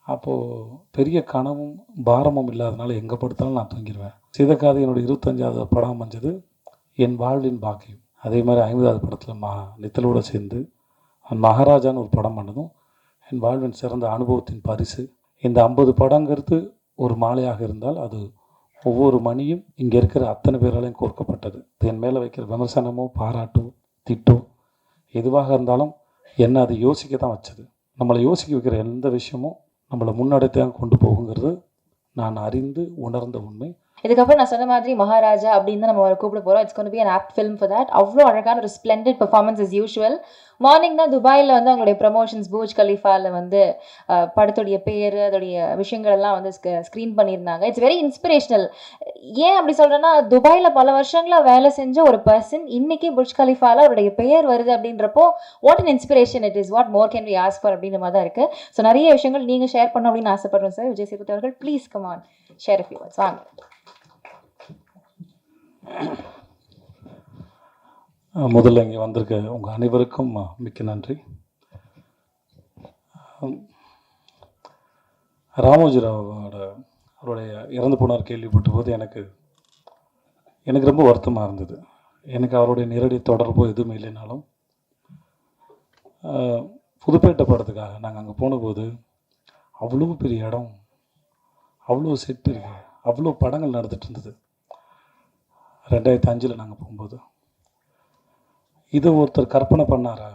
அப்போது பெரிய கனவும் பாரமும் இல்லாதனால எங்கே படுத்தாலும் நான் தூங்கிடுவேன். சீதக்காதி என்னோடய 25வது படம் அமைஞ்சது என் வாழ்வின் பாக்கியம். அதே மாதிரி 50வது படத்தில் நித்தலோடு சேர்ந்து மகாராஜான்னு ஒரு படம் பண்ணதும் என் வாழ்வின் சிறந்த அனுபவத்தின் பரிசு. இந்த 50 படங்கிறது ஒரு மாலையாக இருந்தால் அது ஒவ்வொரு மணியும் இங்கே இருக்கிற அத்தனை பேராலையும் கோர்க்கப்பட்டது. என் மேலே வைக்கிற விமர்சனமோ பாராட்டோ திட்டோ எதுவாக இருந்தாலும் என்னை அதை யோசிக்க தான் வச்சது. நம்மளை யோசிக்க வைக்கிற எந்த விஷயமும் நம்மளை முன்னெடுத்தான் கொண்டு போகுங்கிறது நான் அறிந்து உணர்ந்த உண்மை. இதுக்கப்புறம் நான் சொன்ன மாதிரி மகாராஜா அப்படின்னு நம்ம கூப்பிட போகிறோம். It's gonna be an apt film for that. அவ்வளோ அழகான ஒரு splendid performance as usual. Morning தான் துபாயில் வந்து அவங்களுடைய ப்ரமோஷன்ஸ் பூஜ் கலீஃபாவில் வந்து படத்துடைய பேர் அதோடைய விஷயங்கள் எல்லாம் வந்து ஸ்க்ரீன் பண்ணியிருந்தாங்க. It's very inspirational. ஏன் அப்படி சொல்கிறேன்னா, துபாயில் பல வருஷங்களாக வேலை செஞ்ச ஒரு பர்சன் இன்னைக்கு புர்ஜ் கலீஃபாவில் அவருடைய பெயர் வருது அப்படின்றப்போ what an inspiration it is. What more can we ask for அப்படின்ற மாதிரி தான் இருக்குது. ஸோ நிறைய விஷயங்கள் நீங்கள் ஷேர் பண்ணணும் அப்படின்னு ஆசைப்படுறோம் சார். விஜய் சேதுபதி அவர்கள் please come on share a few words. வாங்க. முதல்ல இங்கே வந்திருக்க உங்கள் அனைவருக்கும் மிக்க நன்றி. ராமோஜிராவோட அவருடைய இறந்து போனார் கேள்விப்பட்ட போது எனக்கு ரொம்ப வருத்தமாக இருந்தது. எனக்கு அவருடைய நேரடி தொடர்போ எதுவுமே இல்லைனாலும் புதுப்பேட்டை படத்துக்காக நாங்கள் அங்கே போனபோது அவ்வளோ பெரிய இடம், அவ்வளோ செட்டு இருக்குது, அவ்வளோ படங்கள் நடந்துகிட்டு இருந்தது. 2005 நாங்கள் போகும்போது இதை ஒருத்தர் கற்பனை பண்ணாரா,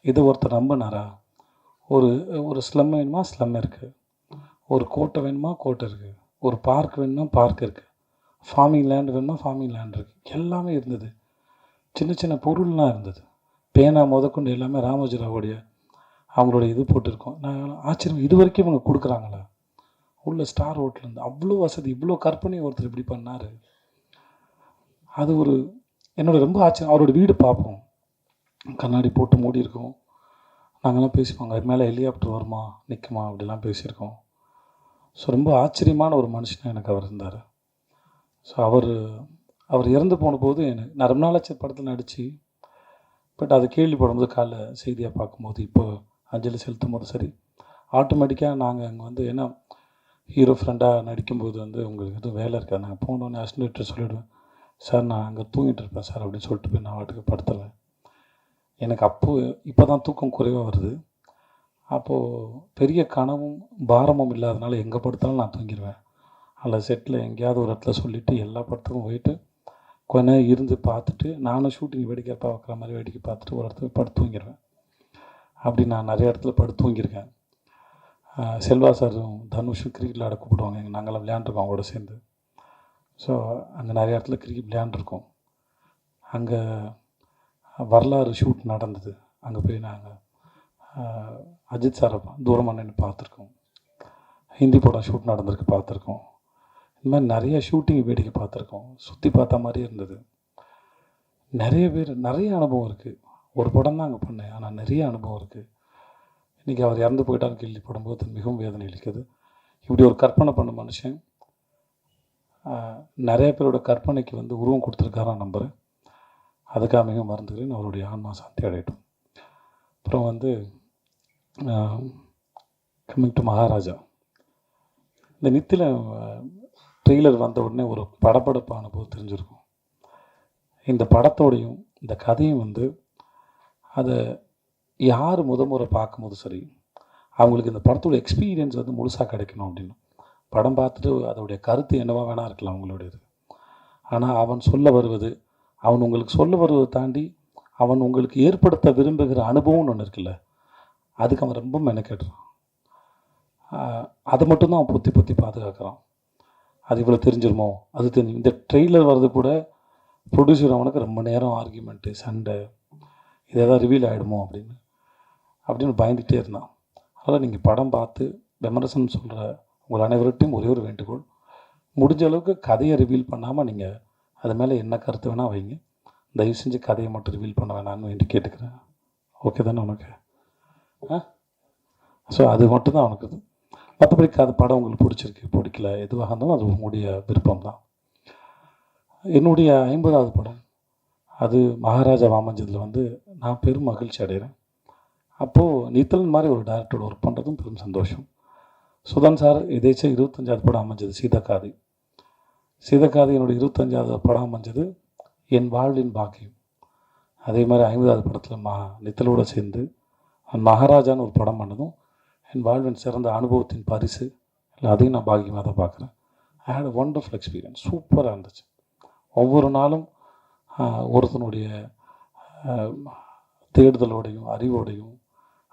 இதை ஒருத்தர் நம்பினாரா? ஒரு ஸ்லம் வேணுமா ஸ்லம் இருக்குது, ஒரு கோட்டை வேணுமா கோட்டை இருக்குது, ஒரு பார்க் வேணுமா பார்க் இருக்குது, ஃபார்மிங் லேண்ட் வேணுமா ஃபார்மிங் லேண்ட் இருக்குது, எல்லாமே இருந்தது. சின்ன சின்ன பொருள்லாம் இருந்தது. பேனா முதற்கொண்டு எல்லாமே ராமோஜிராவுடைய அவங்களுடைய இது போட்டிருக்கோம். நான் ஆச்சரியம், இது வரைக்கும் இவங்க கொடுக்குறாங்களா? உள்ள ஸ்டார் ஹோட்டலேருந்து அவ்வளோ வசதி, இவ்வளோ கற்பனை ஒருத்தர் இப்படி பண்ணார். அது என்னோட ரொம்ப ஆச்சரியம். அவரோட வீடு பார்ப்போம், கண்ணாடி போட்டு மூடி இருக்கோம். நாங்கள்லாம் பேசிப்போங்க, அது மேலே ஹெலிகாப்டர் வருமா நிற்குமா அப்படிலாம் பேசியிருக்கோம். ஸோ ரொம்ப ஆச்சரியமான ஒரு மனுஷனாக எனக்கு அவர் இருந்தார். ஸோ அவர் இறந்து போன போது நான் ரொம்ப நாளாச்சு படத்தில் நடித்து, பட் அது கேள்விப்படும்போது காலைல செய்தியாக பார்க்கும்போது இப்போ அஞ்சலி செலுத்தும் போது சரி ஆட்டோமேட்டிக்காக நாங்கள் அங்கே வந்து ஏன்னா ஹீரோ ஃப்ரெண்டாக நடிக்கும்போது வந்து உங்களுக்கு எதுவும் வேலை இருக்காது. நாங்கள் போனோன்னே அசிஸ்டன்ட் சொல்லிவிடுவேன், சார் நான் அங்கே தூங்கிட்டு இருப்பேன் சார் அப்படின்னு சொல்லிட்டு போய் நான் வாட்டுக்கு படுத்துருவேன். எனக்கு இப்போ தான் தூக்கம் குறைவாக வருது. அப்போது பெரிய கனவும் பாரமும் இல்லாதனால எங்கே படுத்தாலும் நான் தூங்கிடுவேன். அதில் செட்டில் எங்கேயாவது ஒரு இடத்துல சொல்லிவிட்டு எல்லா படத்துக்கும் போயிட்டு கொஞ்ச நேரம் இருந்து பார்த்துட்டு நானும் ஷூட்டிங் வேடிக்கை பார்க்குற மாதிரி வேடிக்கை பார்த்துட்டு ஒரு இடத்துல படுத்து தூங்கிடுவேன். அப்படி நான் நிறைய இடத்துல படுத்து தூங்கியிருக்கேன். செல்வா சாரும் தனுஷும் கிரிக்கெட் விளையாட கூப்பிடுவாங்க. நாங்கள்லாம் விளையாண்டுருக்கோம் அவங்களோட சேர்ந்து. ஸோ அங்கே நிறைய இடத்துல கிரிக்கெட் விளையாண்டுருக்கோம். அங்கே வரலாறு ஷூட் நடந்தது. அங்கே போய் நாங்கள் அஜித் சாரை தூரமாக நின்று பார்த்துருக்கோம். ஹிந்தி படம் ஷூட் நடந்திருக்கு பார்த்துருக்கோம். இந்த மாதிரி நிறைய ஷூட்டிங் வேடிக்கை பார்த்துருக்கோம். சுற்றி பார்த்த மாதிரி இருந்தது. நிறைய அனுபவம் இருக்குது. ஒரு படம் தான் அங்கே பண்ணேன், ஆனால் நிறைய அனுபவம் இருக்குது. இன்றைக்கி அவர் இறந்து போயிட்டான்னு கேள்விப்படும்போது மிகவும் வேதனை அளிக்குது. இப்படி ஒரு கற்பனை பண்ண மனுஷன் நிறைய பேரோட கற்பனைக்கு வந்து உருவம் கொடுத்துருக்காரான்னு நம்புகிறேன். அதுக்காக மிகவும் மறந்துக்கிறேன். அவருடைய ஆன்மா சாந்தி அடையட்டும். அப்புறம் வந்து கம்மிங் டு மகாராஜா. இந்த நித்தில ட்ரெய்லர் வந்த உடனே ஒரு படப்படப்பு அனுபவம் தெரிஞ்சிருக்கும். இந்த படத்தோடையும் இந்த கதையும் வந்து அதை யார் முறை பார்க்கும்போது சரி அவங்களுக்கு இந்த படத்தோட எக்ஸ்பீரியன்ஸ் வந்து முழுசாக கிடைக்கணும் அப்படின்னு படம் பார்த்துட்டு அதோடைய கருத்து என்னவா வேணா இருக்கலாம் அவங்களுடையது. ஆனால் அவன் சொல்ல வருவது, அவன் உங்களுக்கு சொல்ல வருவதை தாண்டி அவன் உங்களுக்கு ஏற்படுத்த விரும்புகிற அனுபவம்னு ஒன்று இருக்குல்ல, அதுக்கு அவன் ரொம்ப மெனக்கெடுறான். அதை மட்டும்தான் அவன் பொத்தி பாதுகாக்கிறான். அது இவ்வளோ தெரிஞ்சிருமோ அது தெரிஞ்சு இந்த ட்ரெய்லர் வர்றது கூட ப்ரொடியூசர் அவனுக்கு ரொம்ப நேரம் ஆர்கியூமெண்ட்டு சண்டை, இது எதாவது ரிவீல் ஆகிடுமோ அப்படின்னு பயந்துகிட்டே இருந்தான். அதனால் நீங்கள் படம் பார்த்து விமர்சனம் சொல்கிற உங்கள் அனைவர்கிட்டையும் ஒரே ஒரு வேண்டுகோள், முடிஞ்ச அளவுக்கு கதையை ரிவீல் பண்ணாமல் நீங்கள் அது மேலே என்ன கருத்து வேணால் வைங்க. தயவு செஞ்சு கதையை மட்டும் ரிவீல் பண்ண வேணான்னு வேண்டி கேட்டுக்கிறேன். ஓகே தானே உனக்கு? ஸோ அது மட்டும்தான் அவனுக்கு இது. மற்றபடி அது படம் உங்களுக்கு பிடிச்சிருக்கு பிடிக்கல எதுவாக இருந்தாலும் அது உங்களுடைய விருப்பம் தான். என்னுடைய 50வது படம் அது மகாராஜா அமைஞ்சதில் வந்து நான் பெரும் மகிழ்ச்சி அடைகிறேன். அப்போது நித்தலன் மாதிரி ஒரு டைரக்டரோட ஒர்க் பண்ணுறதும் பெரும் சந்தோஷம். சுதன் சார் எதேச்சும் 25வது படம் அமைஞ்சது சீதக்காதி. சீதக்காதி என்னோட 25வது படம் அமைஞ்சது என் வாழ்வின் பாக்கியம். அதே மாதிரி 50வது படத்தில் நித்தலோடு சேர்ந்து மகாராஜான்னு ஒரு படம் பண்ணதும் என் வாழ்வின் சிறந்த அனுபவத்தின் பரிசு. இல்லை, அதையும் நான் பாக்கியமாக தான் பார்க்குறேன். ஐ ஹேட் அ ஒண்டர்ஃபுல் எக்ஸ்பீரியன்ஸ். சூப்பராக இருந்துச்சு. ஒவ்வொரு நாளும் ஒருத்தனுடைய தேடுதலோடையும் அறிவோடையும்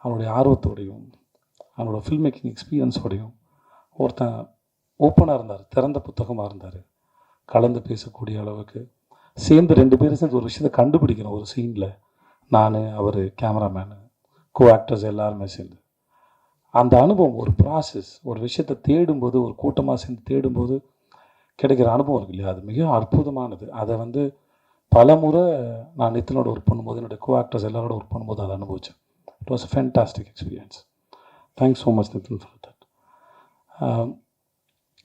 அவனுடைய ஆர்வத்தோடையும் அவனோட ஃபில்ம் மேக்கிங் எக்ஸ்பீரியன்ஸோடையும் ஒருத்தன் ஓப்பனாக இருந்தார், திறந்த புத்தகமாக இருந்தார். கலந்து பேசக்கூடிய அளவுக்கு சேர்ந்து 2 பேரும் சேர்ந்து ஒரு விஷயத்தை கண்டுபிடிக்கணும். ஒரு சீனில் நான், அவர், கேமராமேனு, கோ ஆக்டர்ஸ் எல்லாருமே சேர்ந்து அந்த அனுபவம், ஒரு ப்ராசஸ், ஒரு விஷயத்தை தேடும்போது, ஒரு கூட்டமாக சேர்ந்து தேடும்போது கிடைக்கிற அனுபவம் இருக்கு இல்லையா, அது மிக அற்புதமானது. அதை பல முறை நான் நித்தினோட ஒர்க் பண்ணும்போது, என்னுடைய கோ ஆக்டர்ஸ் எல்லாரோட ஒர்க் பண்ணும்போது அதை அனுபவித்தேன். It was a fantastic experience. Thanks so much Nithin for that.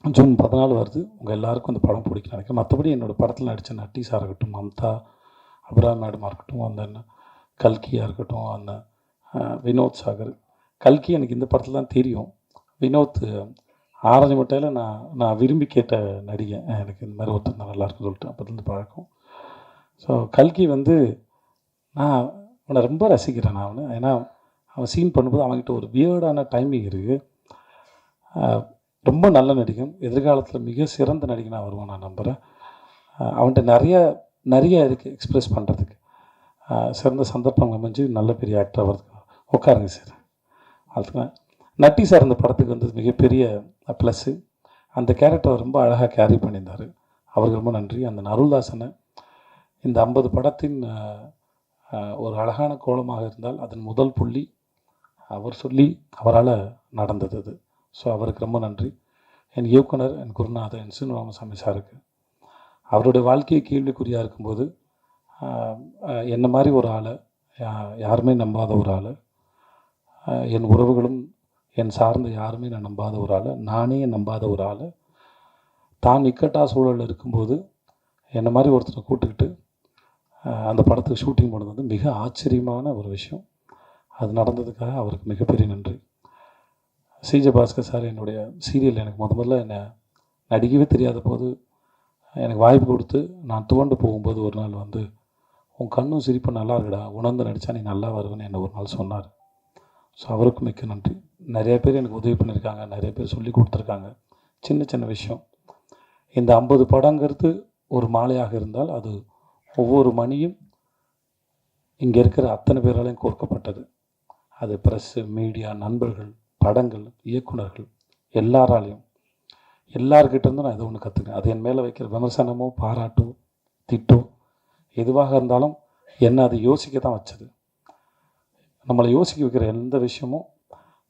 June 14 வருது. உங்கள் எல்லாருக்கும் அந்த படம் பிடிக்கும் நினைக்கிறேன். மற்றபடி என்னோடய படத்தில் நடித்த நட்டீஸாக இருக்கட்டும், மம்தா, அபிராம் மேடமாக இருக்கட்டும், அந்த கல்கியாக இருக்கட்டும், அந்த வினோத் சாகர். கல்கி எனக்கு இந்த படத்தில் தான் தெரியும். வினோத் ஆரஞ்சு மிட்டாயில் நான் விரும்பி கேட்ட நடிகை. எனக்கு இந்த மாதிரி ஒருத்தர் நல்லா இருக்குன்னு சொல்லிட்டு அப்போதுலேருந்து பழக்கம். ஸோ கல்கி நான் அவனை ரொம்ப ரசிக்கிறேன். நான் ஏன்னா அவன் சீன் பண்ணும்போது அவன்கிட்ட ஒரு வியர்டான டைமிங் இருக்குது. ரொம்ப நல்ல நடிகன். எதிர்காலத்தில் மிக சிறந்த நடிகனாக வருவான் நான் நம்புகிறேன். அவன்கிட்ட நிறைய இருக்குது எக்ஸ்ப்ரெஸ் பண்ணுறதுக்கு. சிறந்த சந்தர்ப்பம் அமைஞ்சு நல்ல பெரிய ஆக்டர் ஆகிறதுக்கு. உட்காருங்க சார். அதுக்கு நட்டி சார் இந்த படத்துக்கு வந்தது மிகப்பெரிய ப்ளஸ்ஸு. அந்த கேரக்டர் ரொம்ப அழகாக கேரி பண்ணியிருந்தார். அவருக்கு ரொம்ப நன்றி. அந்த அருள்தாசனை இந்த 50 படத்தின் ஒரு அழகான கோலமாக இருந்தால் அதன் முதல் புள்ளி அவர் சொல்லி அவரால் நடந்தது அது. ஸோ அவருக்கு ரொம்ப நன்றி. என் இயக்குனர், என் குருநாதர், என் சீனிவாமசாமி சாருக்கு. அவருடைய வாழ்க்கையை கேள்விக்குறியாக இருக்கும்போது என்ன மாதிரி ஒரு ஆளை, யாருமே நம்பாத ஒரு ஆளை, என் உறவுகளும் என் சார்ந்த யாருமே நான் நம்பாத ஒரு ஆளை, நானே நம்பாத ஒரு ஆளை, தான் இக்கட்டா சூழலில் இருக்கும்போது என்னை மாதிரி ஒருத்தரை கூப்பிட்டுக்கிட்டு அந்த படத்துக்கு ஷூட்டிங் பண்ணது மிக ஆச்சரியமான ஒரு விஷயம். அது நடந்ததுக்காக அவருக்கு மிகப்பெரிய நன்றி. சிஜே பாஸ்கர் சார் என்னுடைய சீரியல் எனக்கு முதல்ல என்னை நடிக்கவே தெரியாத போது எனக்கு வாய்ப்பு கொடுத்து நான் துவண்டு போகும்போது ஒரு நாள் உன் கண்ணும் சிரிப்பு நல்லா இருக்குடா, உணர்ந்து நடித்தா நீ நல்லா வருவேன்னு என்னை ஒரு நாள் சொன்னார். ஸோ அவருக்கும் மிக்க நன்றி. நிறைய பேர் எனக்கு உதவி பண்ணியிருக்காங்க, நிறைய பேர் சொல்லி கொடுத்துருக்காங்க. சின்ன சின்ன விஷயம். இந்த 50 படங்கிறது ஒரு மாலையாக இருந்தால் அது ஒவ்வொரு மணியும் இங்கே இருக்கிற அத்தனை பேராலையும் கோர்க்கப்பட்டது. அது ப்ரெஸ்ஸு, மீடியா, நண்பர்கள், படங்கள், இயக்குனர்கள், எல்லார்கிட்டேருந்தும் நான் ஏதோ ஒன்று கற்றுக்கேன். அது என் மேலே வைக்கிற விமர்சனமோ பாராட்டோ திட்டோ எதுவாக இருந்தாலும் என்னை அதை யோசிக்க தான் வச்சது. நம்மளை யோசிக்க வைக்கிற எந்த விஷயமும்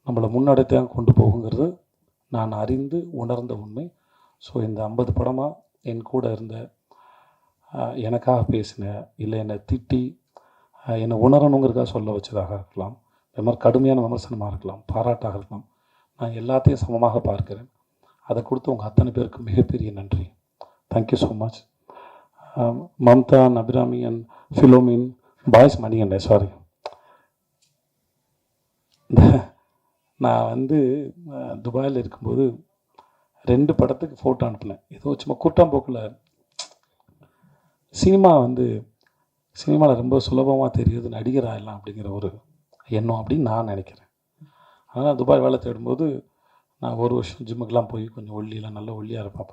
நம்மளை முன்னடைத்தான் கொண்டு போகுங்கிறது நான் அறிந்து உணர்ந்த உண்மை. ஸோ இந்த 50 படமாக என் கூட இருந்த, எனக்காக பேசின, இல்லை என்னை திட்டி என்னை உணரணுங்கிறதுக்காக சொல்ல வச்சதாக இருக்கலாம், இந்த மாதிரி கடுமையான விமர்சனமாக இருக்கலாம், பாராட்டாக இருக்கலாம், நான் எல்லாத்தையும் சமமாக பார்க்கிறேன். அதை கொடுத்து உங்கள் அத்தனை பேருக்கு மிகப்பெரிய நன்றி. Thank you so much. Mamta, Abirami and Philomin, boys Manikande, sorry. நான் துபாயில் இருக்கும்போது 2 படத்துக்கு ஃபோட்டோ அனுப்பினேன். ஏதோ சும்மா கூட்டாம்போக்கில் சினிமாவில் ரொம்ப சுலபமாக தெரியுது நடிகராக எல்லாம் அப்படிங்கிற ஒரு எண்ணம் அப்படின்னு நான் நினைக்கிறேன். அதனால் துபாய் வேலை தேடும்போது நான் ஒரு வருஷம் ஜிம்முக்கெலாம் போய் கொஞ்சம் ஒல்லியெல்லாம் நல்லா ஒல்லியாக இருப்பேன்.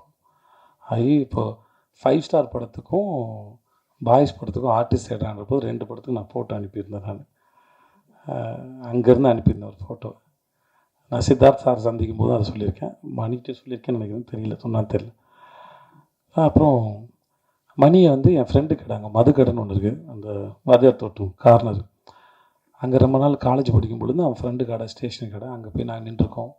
இப்போது 5 ஸ்டார் படத்துக்கும் பாய்ஸ் படத்துக்கும் ஆர்டிஸ்ட் தேடுறான்றப்போ 2 படத்துக்கு நான் ஃபோட்டோ அனுப்பியிருந்தேன். நான் அங்கேருந்து அனுப்பியிருந்தேன் ஒரு ஃபோட்டோ. நான் சித்தார்த் சார் சந்திக்கும் போது அதை சொல்லியிருக்கேன். மணிகிட்ட சொல்லியிருக்கேன்னு நினைக்கிறேன், தெரியல, சொன்னான்னு தெரியல. அப்புறம் மணியை என் ஃப்ரெண்டு கடை, அங்கே மதுக்கடைன்னு ஒன்று இருக்குது, அந்த வாத்தியார் தோட்டம் கார்னர். அங்கே ரொம்ப நாள் காலேஜ் படிக்கும் பொழுது அவன் ஃப்ரெண்டு கடை, ஸ்டேஷன் கடை, அங்கே போய் நாங்கள் நின்றுருக்கோம்.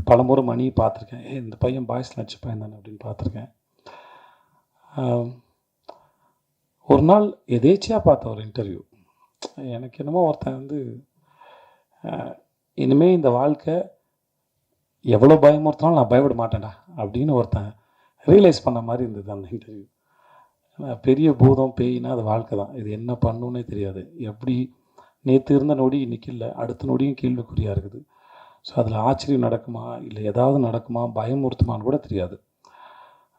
பல முறை மணியை பார்த்துருக்கேன். இந்த பையன் பாய்ஸ் நடிச்ச பையன் தானே அப்படின்னு பார்த்துருக்கேன். ஒரு நாள் எதேச்சியாக பார்த்த ஒரு இன்டர்வியூ, எனக்கு என்னமோ ஒருத்தன் இனிமேல் இந்த வாழ்க்கை எவ்வளோ பயமுறுத்தினாலும் நான் பயப்பட மாட்டேன்டா அப்படின்னு ஒருத்தன் ரியலைஸ் பண்ண மாதிரி இருந்தது அந்த இன்டர்வியூ. பெரிய பூதம் பேயினா அது வாழ்க்கை தான். இது என்ன பண்ணுன்னே தெரியாது. எப்படி நேற்று இருந்த நொடி இன்றைக்கி இல்லை, அடுத்த நொடியும் கேள்விக்குறியாக இருக்குது. ஸோ அதில் ஆச்சரியம் நடக்குமா இல்லை ஏதாவது நடக்குமா பயமுறுத்துமான்னு கூட தெரியாது.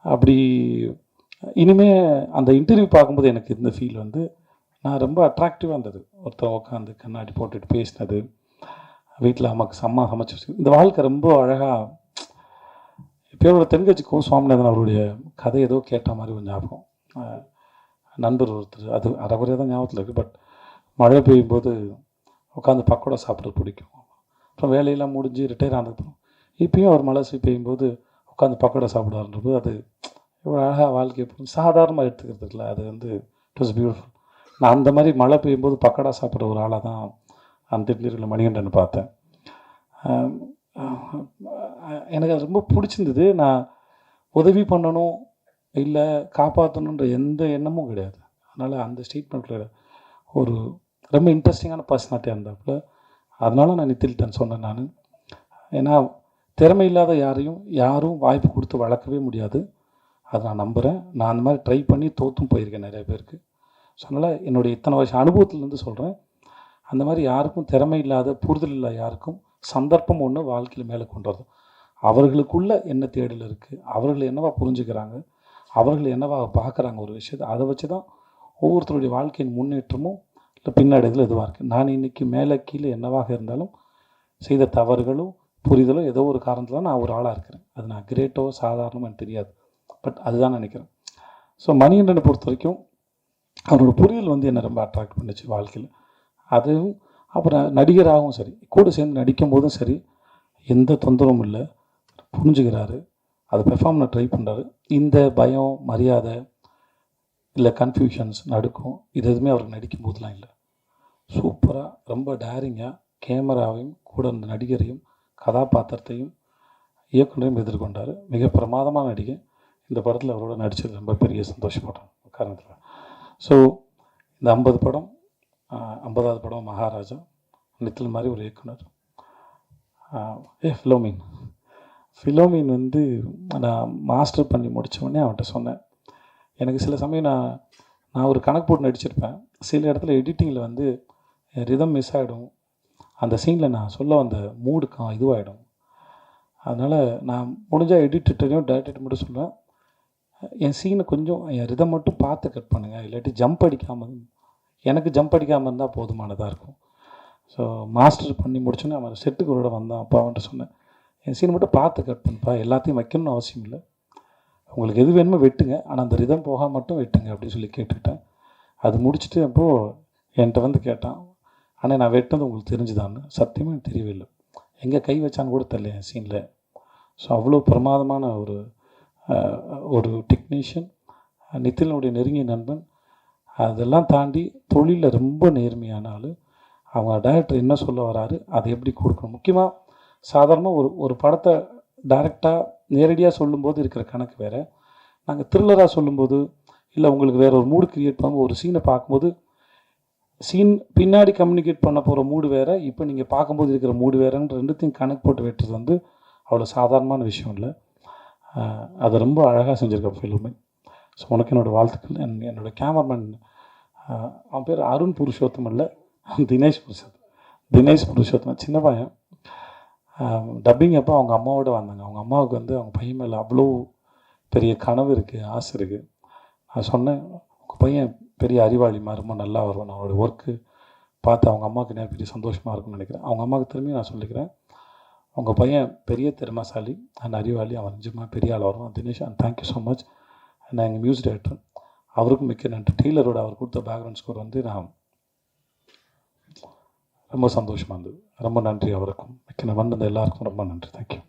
அப்படி இனிமே அந்த இன்டர்வியூ பார்க்கும்போது எனக்கு இந்த ஃபீல் வந்து நான் ரொம்ப அட்ராக்டிவாக இருந்தது. ஒருத்தர் உட்காந்து கண்ணாடி போட்டுட்டு பேசினது, வீட்டில் அம்மாவுக்கு அம்மா சமைச்சு வச்சு இந்த வாழ்க்கை ரொம்ப அழகாக. இப்போயோட தென்கட்சி கோ சுவாமிநாதன் அவருடைய கதை ஏதோ கேட்ட மாதிரி ஒரு ஞாபகம். நண்பர் ஒருத்தர், அது அரைகுறையாக தான் ஞாபகத்தில் இருக்குது. பட் மழை பெய்யும்போது உட்காந்து பக்கோடா சாப்பிட்றது பிடிக்கும். அப்புறம் வேலையெல்லாம் முடிஞ்சு ரிட்டையர் ஆனதுக்கப்புறம் இப்பயும் அவர் மழை பெய்யும்போது உட்காந்து பக்கோடா சாப்பிடுவார்ன்றது அது இவ்வளோ அழகாக வாழ்க்கையை சாதாரணமாக எடுத்துக்கிறதுல அது வந்து இட் வாஸ் பியூட்டிஃபுல். நான் அந்த மாதிரி மழை பெய்யும்போது பக்கோடா சாப்பிட்ற ஒரு ஆளாக தான் அந்த இன்டர்வியூவில் மணிகண்டன் பார்த்தேன். எனக்கு அது ரொம்ப பிடிச்சிருந்தது. நான் உதவி பண்ணணும் இல்லை காப்பாற்றணுன்ற எந்த எண்ணமும் கிடையாது. அதனால் அந்த ஸ்டேட்மெண்ட்டில் ஒரு ரொம்ப இன்ட்ரெஸ்டிங்கான பர்சனாலிட்டியாக இருந்தாப்புல. அதனால நான் நித்தில்டன் சொன்னேன் நான். ஏன்னா திறமை இல்லாத யாரும் வாய்ப்பு கொடுத்து வளர்க்கவே முடியாது. அதை நான் நம்புகிறேன். நான் அந்த மாதிரி ட்ரை பண்ணி தோற்றும் போயிருக்கேன் நிறைய பேருக்கு. ஸோ அதனால் என்னுடைய இத்தனை வருஷம் அனுபவத்துலேருந்து சொல்கிறேன், அந்த மாதிரி யாருக்கும் திறமை இல்லாத புரிதல் இல்லாத யாருக்கும் சந்தர்ப்பம் ஒன்று வாழ்க்கையில் மேலே கொண்டு வரது. அவர்களுக்குள்ள என்ன தேடல் இருக்குது, அவர்கள் என்னவா புரிஞ்சுக்கிறாங்க, அவர்கள் என்னவா பார்க்குறாங்க ஒரு விஷயத்தை, அதை வச்சு தான் ஒவ்வொருத்தருடைய வாழ்க்கையின் முன்னேற்றமும் இல்லை பின்னடைதல் எதுவாக இருக்குது. நான் இன்றைக்கி மேலே கீழே என்னவாக இருந்தாலும் செய்த தவறுகளும் புரிதலும் ஏதோ ஒரு காரணத்தில் நான் ஒரு ஆளாக இருக்கிறேன். அது நான் கிரேட்டோ சாதாரணமோ எனக்கு தெரியாது. பட் அதுதான் நினைக்கிறேன். ஸோ மணிகண்டனை பொறுத்த வரைக்கும் அவரோட புரிதல் வந்து என்னை ரொம்ப அட்ராக்ட் பண்ணிச்சு வாழ்க்கையில். அதுவும் அப்புறம் நடிகராகவும் சரி, கூட சேர்ந்து நடிக்கும் போதும் சரி, எந்த தொந்தரவும் இல்லை, புரிஞ்சுக்கிறாரு, அதை பெர்ஃபார்ம் ட்ரை பண்ணுறாரு. இந்த பயம் மரியாதை இல்லை கன்ஃபியூஷன்ஸ் நடுக்கும் இது எதுவுமே அவருக்கு நடிக்கும் போதெலாம் இல்லை. சூப்பராக ரொம்ப டேரிங்காக கேமராவையும் கூட அந்த நடிகரையும் கதாபாத்திரத்தையும் இயக்குனரையும் எதிர்கொண்டார். மிக பிரமாதமான நடிகை. இந்த படத்தில் அவரோட நடித்தது ரொம்ப பெரிய சந்தோஷப்படுறேன் காரணத்தில். ஸோ இந்த 50 படம் 50வது படம் மகாராஜா. நித்தில் மாதிரி ஒரு இயக்குனர். ஃபிலோமின் வந்து நான் மாஸ்டர் பண்ணி முடித்தோடனே அவன்கிட்ட சொன்னேன், எனக்கு சில சமயம் நான் ஒரு கணக்கு போட்டு நடிச்சிருப்பேன். சில இடத்துல எடிட்டிங்கில் வந்து ரிதம் மிஸ் ஆகிடும். அந்த சீனில் நான் சொல்ல வந்த மூடுக்கு இதுவாகிடும். அதனால் நான் முடிஞ்சால் எடிட்டரையும் டேரக்டர் மட்டும் சொல்லுவேன், என் சீனை கொஞ்சம் என் ரிதம் மட்டும் பார்த்து கட் பண்ணுங்கள், இல்லாட்டி ஜம்ப் அடிக்காமல், எனக்கு ஜம்ப் அடிக்காமல் இருந்தால் போதுமானதாக இருக்கும். ஸோ மாஸ்டர் பண்ணி முடிச்சோன்னே அவன் செட்டுக்கு ஒரு வந்தான். அப்போ அவன்கிட்ட சொன்னேன், என் சீனை மட்டும் பார்த்து கட் பண்ணுப்பா, எல்லாத்தையும் வைக்கணும்னு அவசியம் இல்லை, உங்களுக்கு எது வேணுமோ வெட்டுங்க, ஆனால் அந்த ரிதம் போக மட்டும் வெட்டுங்க அப்படின்னு சொல்லி கேட்டுக்கிட்டேன். அது முடிச்சுட்டு அப்போது என்கிட்ட வந்து கேட்டான், ஆனால் நான் வெட்டினது உங்களுக்கு தெரிஞ்சுதான்னு. சத்தியமாக எனக்கு தெரியவே இல்லை, எங்கே கை வச்சான்னு கூட தெரியல என் சீனில். ஸோ அவ்வளோ பிரமாதமான ஒரு டெக்னீஷியன், நித்திலனுடைய நெருங்கிய நண்பன். அதெல்லாம் தாண்டி தொழிலில் ரொம்ப நேர்மையான ஆள். அவங்க டைரக்டர் என்ன சொல்ல வராரு அதை எப்படி கொடுக்கணும். முக்கியமாக சாதாரணமாக ஒரு படத்தை டைரெக்டாக நேரடியாக சொல்லும்போது இருக்கிற கணக்கு வேறு, நாங்கள் த்ரில்லராக சொல்லும்போது இல்லை உங்களுக்கு வேறு ஒரு மூடு க்ரியேட் பண்ணும்போது ஒரு சீனை பார்க்கும்போது சீன் பின்னாடி கம்யூனிகேட் பண்ண போகிற மூடு வேறு, இப்போ நீங்கள் பார்க்கும்போது இருக்கிற மூடு வேறுன்ற ரெண்டுத்தையும் கணக்கு போட்டு வெட்டுறது வந்து அவ்வளோ சாதாரணமான விஷயம் இல்லை. அதை ரொம்ப அழகாக செஞ்சுருக்கேன் ஃபிலிமே. ஸோ உனக்கு என்னோடய வாழ்த்துக்கள். என்னோடய கேமராமேன் அவன் பேர் அருண் புருஷோத்தம் இல்லை, தினேஷ் புருஷோத்தம். சின்ன பையன். டப்பிங் அப்போ அவங்க அம்மாவோட வந்தாங்க. அவங்க அம்மாவுக்கு வந்து அவங்க பையன் மேலே அவ்வளோ பெரிய கனவு இருக்குது, ஆசை இருக்குது. நான் சொன்னேன், உங்கள் பையன் பெரிய அறிவாளிமா, ரொம்ப நல்லா வருவான், அவனோட ஒர்க்கு பார்த்து அவங்க அம்மாவுக்கு என்ன பெரிய சந்தோஷமாக இருக்கும்னு நினைக்கிறேன். அவங்க அம்மாவுக்கு திரும்பி நான் சொல்லிக்கிறேன், உங்கள் பையன் பெரிய திறமைசாலி அண்ட் அறிவாளி, அவன் நிஜமாக பெரிய ஆள் வருவான். Dinesh, and thank you so much. நான் எங்கள் மியூசிக் டைரக்டர், அவருக்கும் மிக்க நன்றி. டெய்லரோட அவர் கொடுத்த பேக்ரவுண்ட் ஸ்கோர் வந்து நான் ரொம்ப சந்தோஷமாக இருந்தது. ரொம்ப நன்றி அவருக்கும். மிக்க வந்த எல்லாருக்கும் ரொம்ப நன்றி. தேங்க்யூ.